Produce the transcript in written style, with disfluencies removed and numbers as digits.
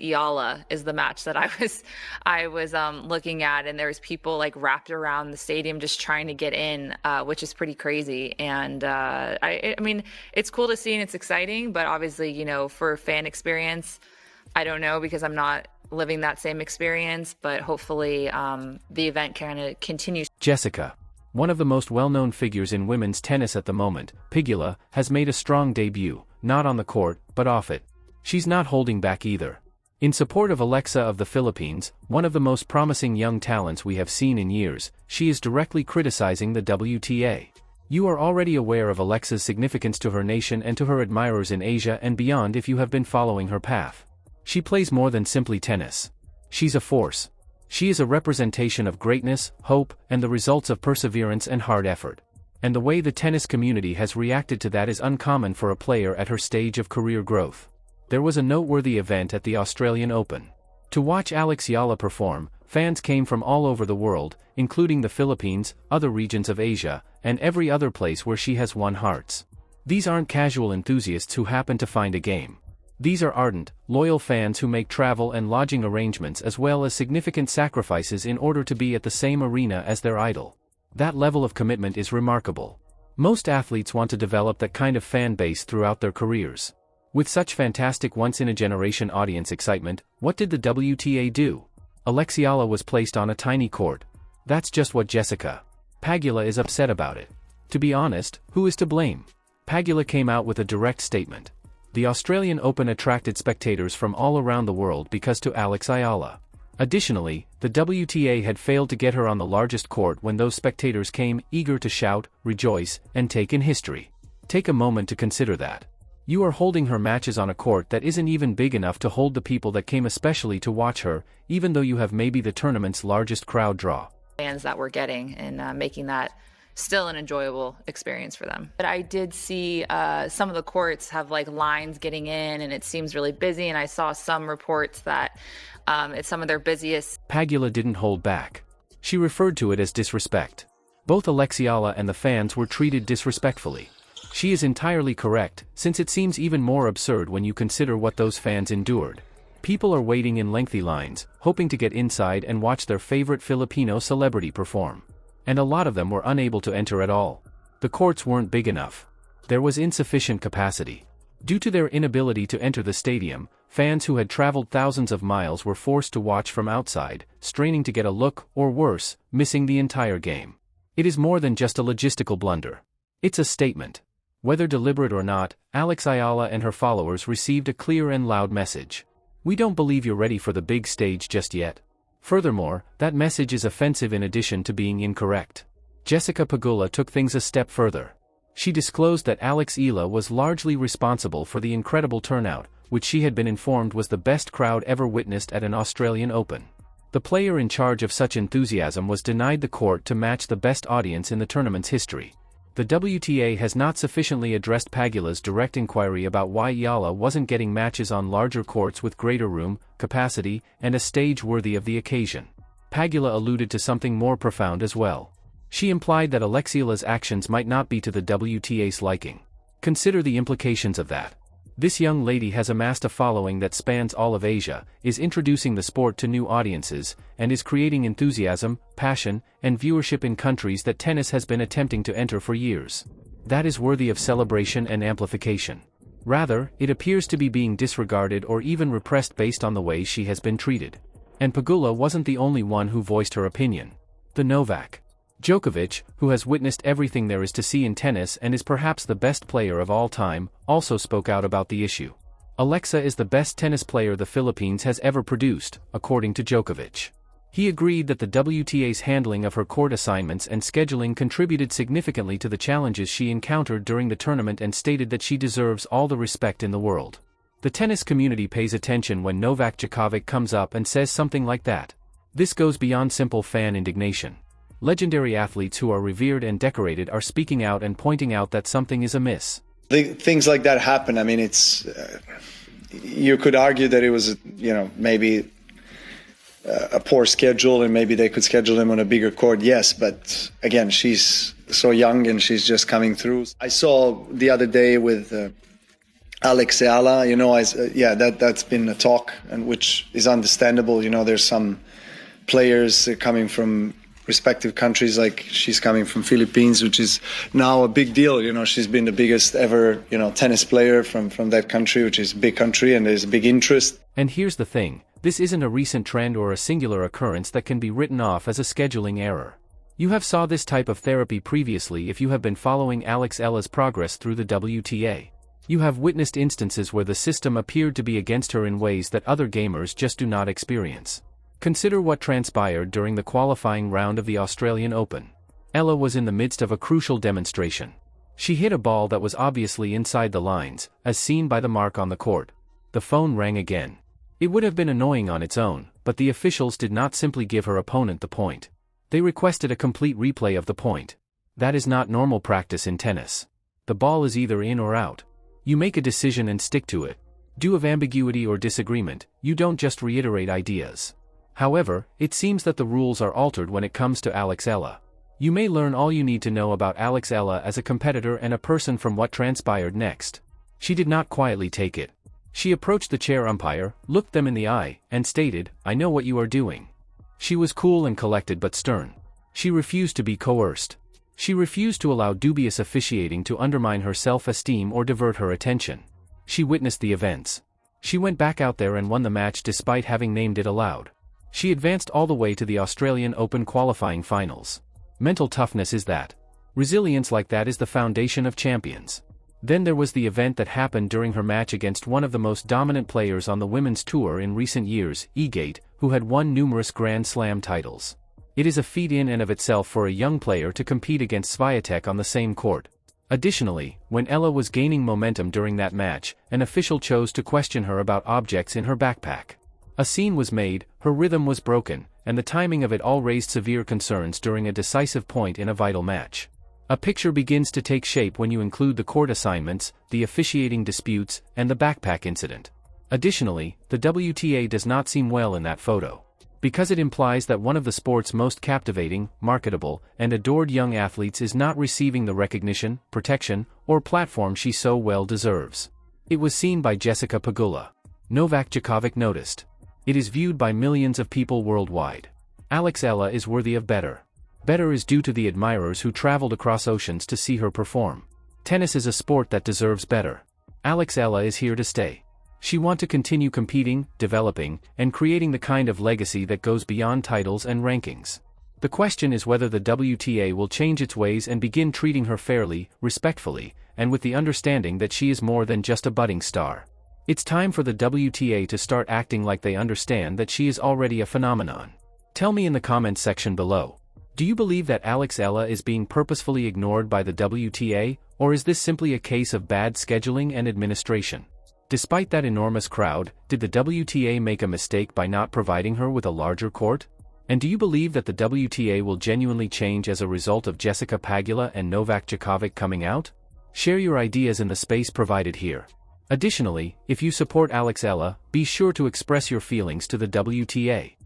Eala is the match that I was looking at, and there's people like wrapped around the stadium just trying to get in, which is pretty crazy. And I mean, it's cool to see and it's exciting, but obviously, for fan experience, I don't know because I'm not living that same experience. But hopefully, the event kind of continues. Jessica, one of the most well-known figures in women's tennis at the moment, Pegula, has made a strong debut, not on the court, but off it. She's not holding back either. In support of Alexa of the Philippines, one of the most promising young talents we have seen in years, she is directly criticizing the WTA. You are already aware of Alexa's significance to her nation and to her admirers in Asia and beyond if you have been following her path. She plays more than simply tennis. She's a force. She is a representation of greatness, hope, and the results of perseverance and hard effort. And the way the tennis community has reacted to that is uncommon for a player at her stage of career growth. There was a noteworthy event at the Australian Open. To watch Alex Eala perform, fans came from all over the world, including the Philippines, other regions of Asia, and every other place where she has won hearts. These aren't casual enthusiasts who happen to find a game. These are ardent, loyal fans who make travel and lodging arrangements as well as significant sacrifices in order to be at the same arena as their idol. That level of commitment is remarkable. Most athletes want to develop that kind of fan base throughout their careers. With such fantastic once-in-a-generation audience excitement, what did the WTA do? Alex Eala was placed on a tiny court. That's just what Jessica Pegula is upset about it. To be honest, who is to blame? Pegula came out with a direct statement. The Australian Open attracted spectators from all around the world because to Alex Eala. Additionally, the WTA had failed to get her on the largest court when those spectators came, eager to shout, rejoice, and take in history. Take a moment to consider that. You are holding her matches on a court that isn't even big enough to hold the people that came especially to watch her, even though you have maybe the tournament's largest crowd draw. Fans that we're getting and making that still an enjoyable experience for them. But I did see some of the courts have like lines getting in and it seems really busy, and I saw some reports that it's some of their busiest. Pegula didn't hold back. She referred to it as disrespect. Both Alex Eala and the fans were treated disrespectfully. She is entirely correct, since it seems even more absurd when you consider what those fans endured. People are waiting in lengthy lines, hoping to get inside and watch their favorite Filipino celebrity perform. And a lot of them were unable to enter at all. The courts weren't big enough. There was insufficient capacity. Due to their inability to enter the stadium, fans who had traveled thousands of miles were forced to watch from outside, straining to get a look, or worse, missing the entire game. It is more than just a logistical blunder. It's a statement. Whether deliberate or not, Alex Eala and her followers received a clear and loud message. We don't believe you're ready for the big stage just yet. Furthermore, that message is offensive in addition to being incorrect. Jessica Pegula took things a step further. She disclosed that Alex Eala was largely responsible for the incredible turnout, which she had been informed was the best crowd ever witnessed at an Australian Open. The player in charge of such enthusiasm was denied the court to match the best audience in the tournament's history. The WTA has not sufficiently addressed Pegula's direct inquiry about why Eala wasn't getting matches on larger courts with greater room, capacity, and a stage worthy of the occasion. Pegula alluded to something more profound as well. She implied that Alex Eala's actions might not be to the WTA's liking. Consider the implications of that. This young lady has amassed a following that spans all of Asia, is introducing the sport to new audiences, and is creating enthusiasm, passion, and viewership in countries that tennis has been attempting to enter for years. That is worthy of celebration and amplification. Rather, it appears to be being disregarded or even repressed based on the way she has been treated. And Pegula wasn't the only one who voiced her opinion. The Novak Djokovic, who has witnessed everything there is to see in tennis and is perhaps the best player of all time, also spoke out about the issue. Alexa is the best tennis player the Philippines has ever produced, according to Djokovic. He agreed that the WTA's handling of her court assignments and scheduling contributed significantly to the challenges she encountered during the tournament and stated that she deserves all the respect in the world. The tennis community pays attention when Novak Djokovic comes up and says something like that. This goes beyond simple fan indignation. Legendary athletes who are revered and decorated are speaking out and pointing out that something is amiss. Things like that happen. I mean, it's you could argue that it was, maybe a poor schedule and maybe they could schedule him on a bigger court. Yes, but again, she's so young and she's just coming through. I saw the other day with Alex Eala, yeah, that's been a talk, and which is understandable. There's some players coming from respective countries, like she's coming from Philippines, which is now a big deal. She's been the biggest ever, tennis player from that country, which is a big country, and there's a big interest. And here's the thing, this isn't a recent trend or a singular occurrence that can be written off as a scheduling error. You have saw this type of therapy previously if you have been following Alex Eala's progress through the WTA. You have witnessed instances where the system appeared to be against her in ways that other gamers just do not experience. Consider what transpired during the qualifying round of the Australian Open. Eala was in the midst of a crucial demonstration. She hit a ball that was obviously inside the lines, as seen by the mark on the court. The phone rang again. It would have been annoying on its own, but the officials did not simply give her opponent the point. They requested a complete replay of the point. That is not normal practice in tennis. The ball is either in or out. You make a decision and stick to it. Due of ambiguity or disagreement, you don't just reiterate ideas. However, it seems that the rules are altered when it comes to Alex Eala. You may learn all you need to know about Alex Eala as a competitor and a person from what transpired next. She did not quietly take it. She approached the chair umpire, looked them in the eye, and stated, "I know what you are doing." She was cool and collected but stern. She refused to be coerced. She refused to allow dubious officiating to undermine her self-esteem or divert her attention. She witnessed the events. She went back out there and won the match despite having named it aloud. She advanced all the way to the Australian Open qualifying finals. Mental toughness is that. Resilience like that is the foundation of champions. Then there was the event that happened during her match against one of the most dominant players on the women's tour in recent years, Igate, who had won numerous Grand Slam titles. It is a feat in and of itself for a young player to compete against Swiatek on the same court. Additionally, when Eala was gaining momentum during that match, an official chose to question her about objects in her backpack. A scene was made, her rhythm was broken, and the timing of it all raised severe concerns during a decisive point in a vital match. A picture begins to take shape when you include the court assignments, the officiating disputes, and the backpack incident. Additionally, the WTA does not seem well in that photo. Because it implies that one of the sport's most captivating, marketable, and adored young athletes is not receiving the recognition, protection, or platform she so well deserves. It was seen by Jessica Pegula. Novak Djokovic noticed. It is viewed by millions of people worldwide. Alex Eala is worthy of better. Better is due to the admirers who traveled across oceans to see her perform. Tennis is a sport that deserves better. Alex Eala is here to stay. She wants to continue competing, developing, and creating the kind of legacy that goes beyond titles and rankings. The question is whether the WTA will change its ways and begin treating her fairly, respectfully, and with the understanding that she is more than just a budding star. It's time for the WTA to start acting like they understand that she is already a phenomenon. Tell me in the comments section below. Do you believe that Alex Eala is being purposefully ignored by the WTA, or is this simply a case of bad scheduling and administration? Despite that enormous crowd, did the WTA make a mistake by not providing her with a larger court? And do you believe that the WTA will genuinely change as a result of Jessica Pegula and Novak Djokovic coming out? Share your ideas in the space provided here. Additionally, if you support Alex Eala, be sure to express your feelings to the WTA.